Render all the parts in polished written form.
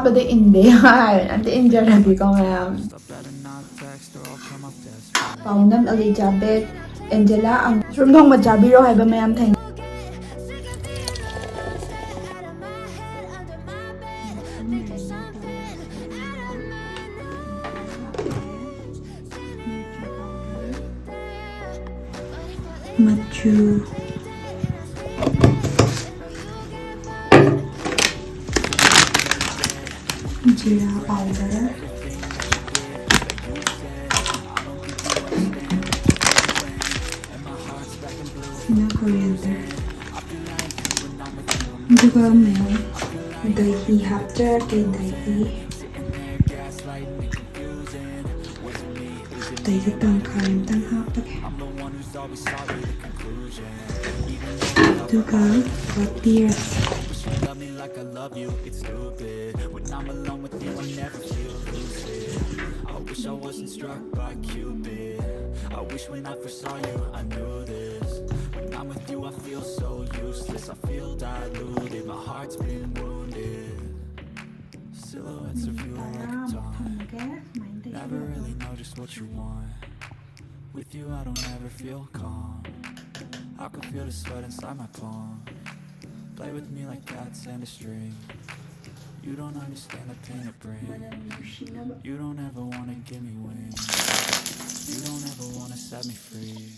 But the India and the India ready ko ma'am. Paunam Elizabeth Angela ang room thong majabiro hai ba ma'am thank Machal Jeera powder na coriander duga may dahi hapta kay dahi tang kain tang hapta duga beer Love me like I love you, it's stupid. When I'm alone with you, I never feel lucid. I wish I wasn't struck by Cupid. I wish when I first saw you, I knew this. When I'm with you, I feel so useless. I feel diluted, my heart's been wounded. Silhouettes of you are like a taunt. Never really know just what you want. With you, I don't ever feel calm. I can feel the sweat inside my palm. Play with me like cats and a string. You don't understand the pain it brings. You don't ever wanna give me wings. You don't ever wanna set me free.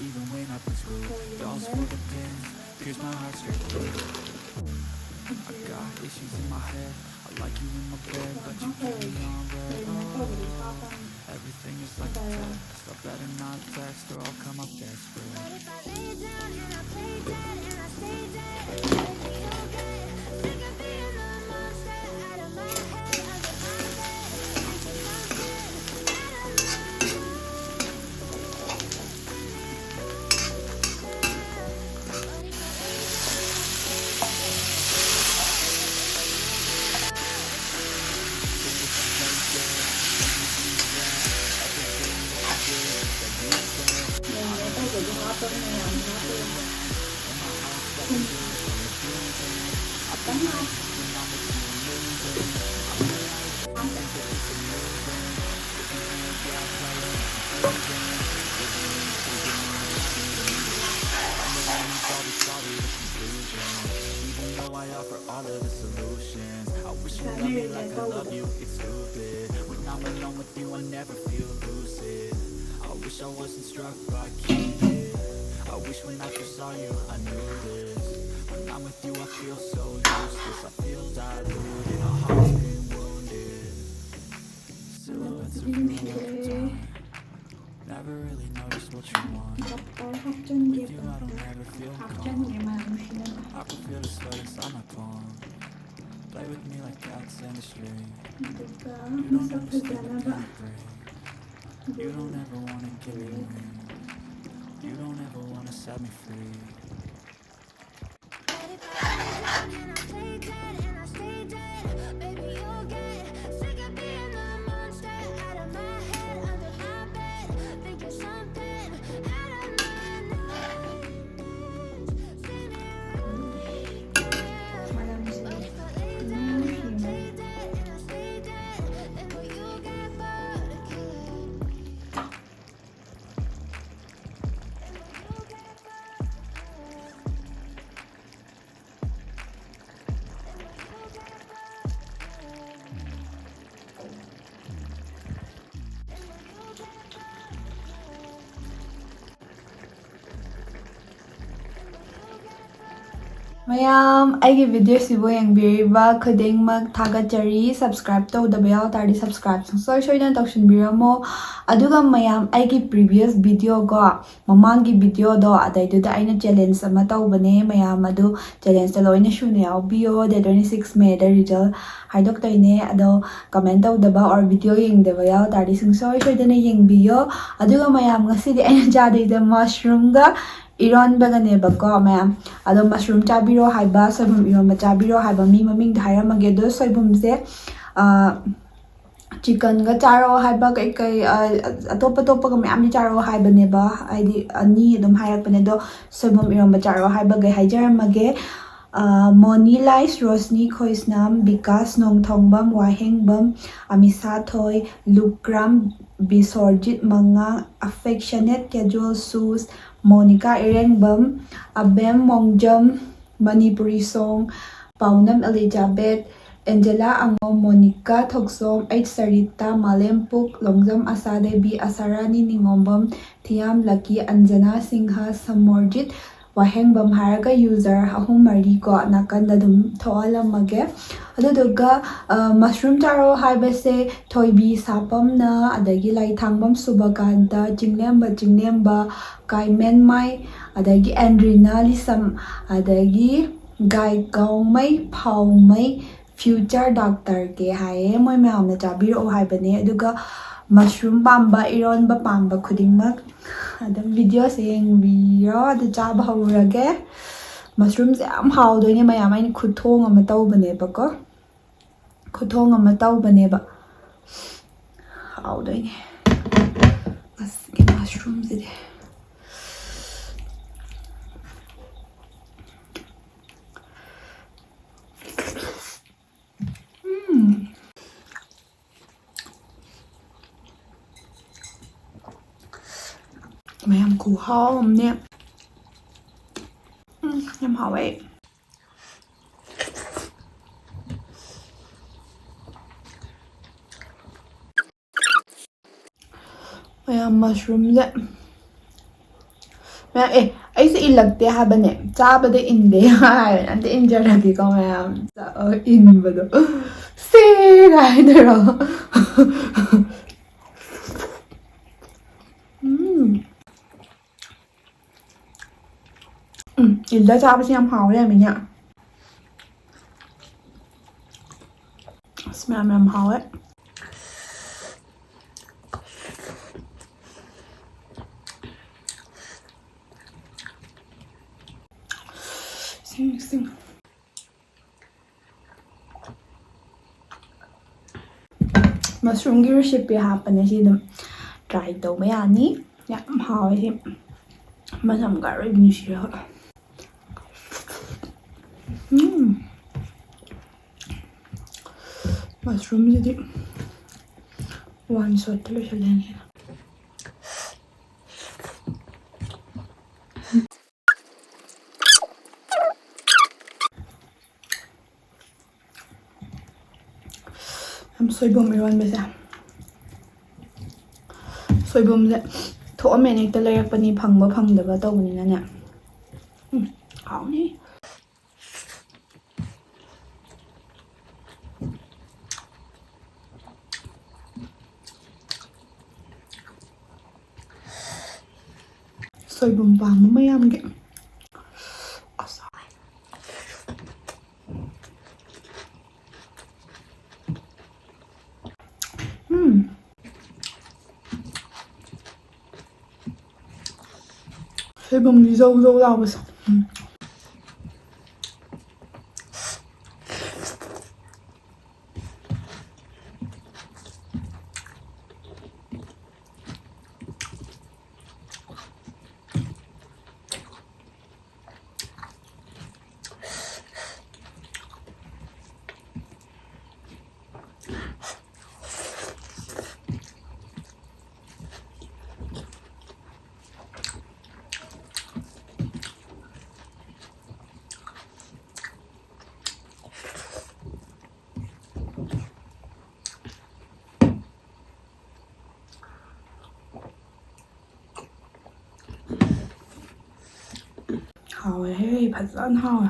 Even when I've been screwed, dolls for the pins, pierce my heart straight through. I got issues in my head, I like you in my bed, but you keep me on red. Oh, everything is like a test, I better not text or I'll come up desperate. But if I lay down and I play dead and I stay dead, it'll be okay. Sick of being the monster out of my head, under my bed, thinking something that I know. All of the solutions. I wish you loved me like I love you. It's stupid. When I'm alone with you, I never feel lucid. I wish I wasn't struck by Cupid. I wish when I first saw you, I knew this. When I'm with you, I feel so useless. I feel diluted. My heart's been wounded. Silhouettes of you all the time. Never really noticed what you want. With you, I don't ever feel calm. I can feel the sweat inside my palm. Play with me like cats and a string. You don't understand the pain it brings. You don't ever wanna give me wings. You don't ever wanna set me free. But if I lay down and I play dead and I stay dead, baby you'll get sick of being the monster out of my head, under my bed, thinking something that I know. mayam aigi video sibo yangbiriba khudingmak thagachari subscribe tawdaba yawtardi subscribe soina tawshinbiramo aduga mayam aigi previous video go mamangi video do adaiduda aina challenge ama tawbane mayam adu challenge da loina shuna yawbiyo the 26 May da result haidoktaine ado comment tawdaba or video yengdaba yawtardi soina yengbiyo aduga mayam ngasidi aina jadoida mushroom ga Iron baganebako mayam ado mushroom chabiro haiba soibum iron chabiro haiba mi maming dharamage do soibum se chicken ga charo haiba kai kai atopa topa ga mayam charo haiba neba aidi ani dum hairakpane do soibum iron charo haiba ga haijaramage Monilais Rosni Khoisnam Bikas Nongthongbam Wahengbam Amisa Thoi Lukram Bisorjit Manga Affectionate Casual Sus Monica Irengbam Abem Mongjam Manipuri Song Paunam Elizabeth Angela Ango Monica Thoksom H Sarita Malempuk Longjam Asadebi Asarani Ningombam Thiam Lucky Anjana Singha Samorjit Wahengbam haraga user ahum mari ko nakanda dum thoalamage aduduga mushroom charo haibase thoibi sapam na adagi lai thangbam subakanta jinglemba kaimen mai adagi andrina lisam adagi gai gaumai phaumai future doctor ke haye moi maamna chabiro haibane aduga mushroom pamba ironba pamba khudingmak adam video se yengbiyo adu chaba hawrage mushroom se am hawdoine mayam aini khuthong ama tawbane bako khuthong ama tawbane ba hawdoine asge mushroom se mayam củ hom nè em hảo ấy mayam mushroom nè mayam ấy sẽ in lật ha bên nè cha bên đây in đấy hai anh in ra là cái con mayam in vào đó xí này đây rồi 일다 잡으시면 하오래미냐 스멜면 하오래 싱싱 mushroom की recipe hapane si dum try to ba yani ya haoy si masam ga ri ni si mushroom jadi one shot terus jalan ya. Soibum iron besa. Soibum se thoame nek ta lerakpani phangba phangdaba tawbani na ne. Hauni. Soibum pam mayam ge. Soibum đi dâu rau bớt. Hào hay phát dẫn hào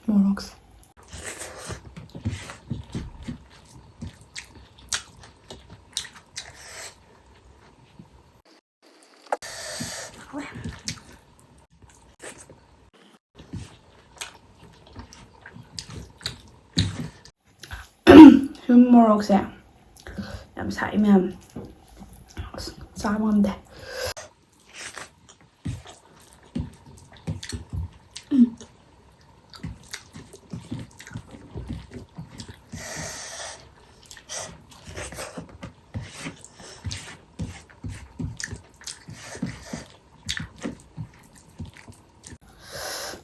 Morox. 좀 Morocse ꯌꯥꯝ ꯁꯥꯏ ꯃꯌꯥꯝ ꯆꯥꯕ ꯉꯝꯗꯦ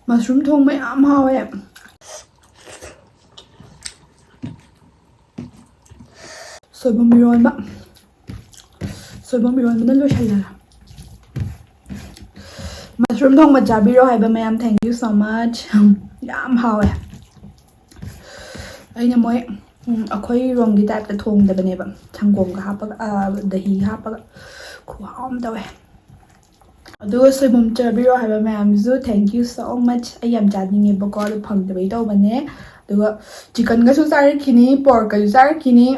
Mushroom thongba yam hawe soibam ironba na loishalala mushroom thongba chabiro haiba mayam thank you so much yam hawe aina moi akhoi romgi type ta thongdabane ba thangom ga hapaga dahi hapaga khuam dawe aduga soibam chabiro haiba mayam zu thank you so much I am jadninge ba ko phangdabai tawbane aduga chicken ga su charakini pork ga su charakini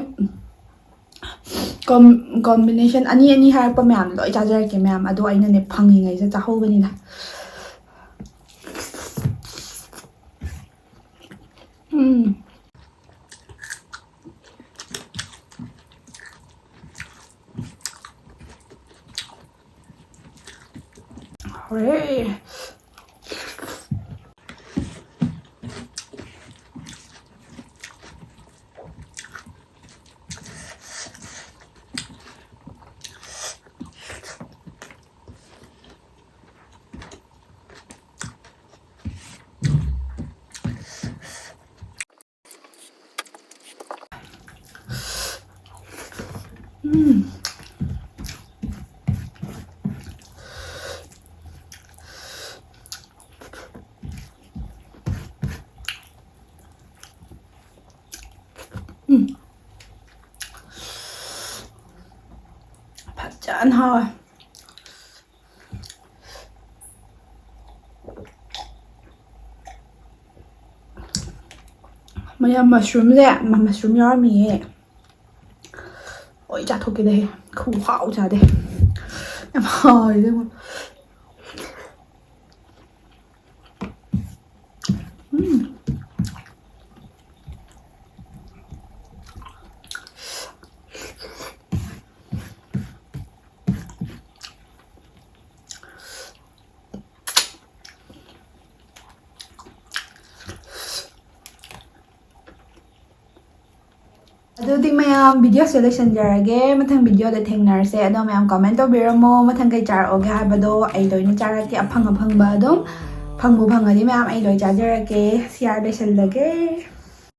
combination ani harpa mayam loi chajarake mayam ado aina ne phangingai sa chahobani na Hooray! Badshah hawa Maya mushroom le mushroom yarmi oi cha thoke de khu hao cha de em hỏi de ꯑꯗꯨꯗꯤ ꯃꯌꯥꯝ ꯚꯤꯗꯤꯑꯣꯁꯦ ꯂꯣꯏꯁꯤꯟꯖꯔꯒꯦ ꯃꯊꯪ ꯚꯤꯗꯤꯑꯣꯗ ꯊꯦꯡꯅꯔꯁꯦ ꯑꯗꯣ ꯃꯌꯥꯝ ꯀꯃꯦꯟ ꯇꯧꯕꯤꯔꯝꯃꯣ ꯃꯊꯪ ꯀꯩ ꯆꯥꯔꯛꯑꯣꯒꯦ ꯍꯥꯏꯕꯗꯣ ꯑꯩ ꯂꯣꯏꯅ ꯆꯥꯔꯛꯀꯦ ꯑꯐꯪ ꯑꯐꯪꯕ ꯑꯗꯨꯝ ꯐꯪꯕꯨ ꯐꯪꯉꯗꯤ ꯃꯌꯥꯝ ꯑꯩ ꯂꯣꯏ ꯆꯥꯖꯔꯛꯀꯦ ꯁꯤ ꯌꯥꯔ ꯂꯣꯏꯁꯤꯜꯂꯒꯦ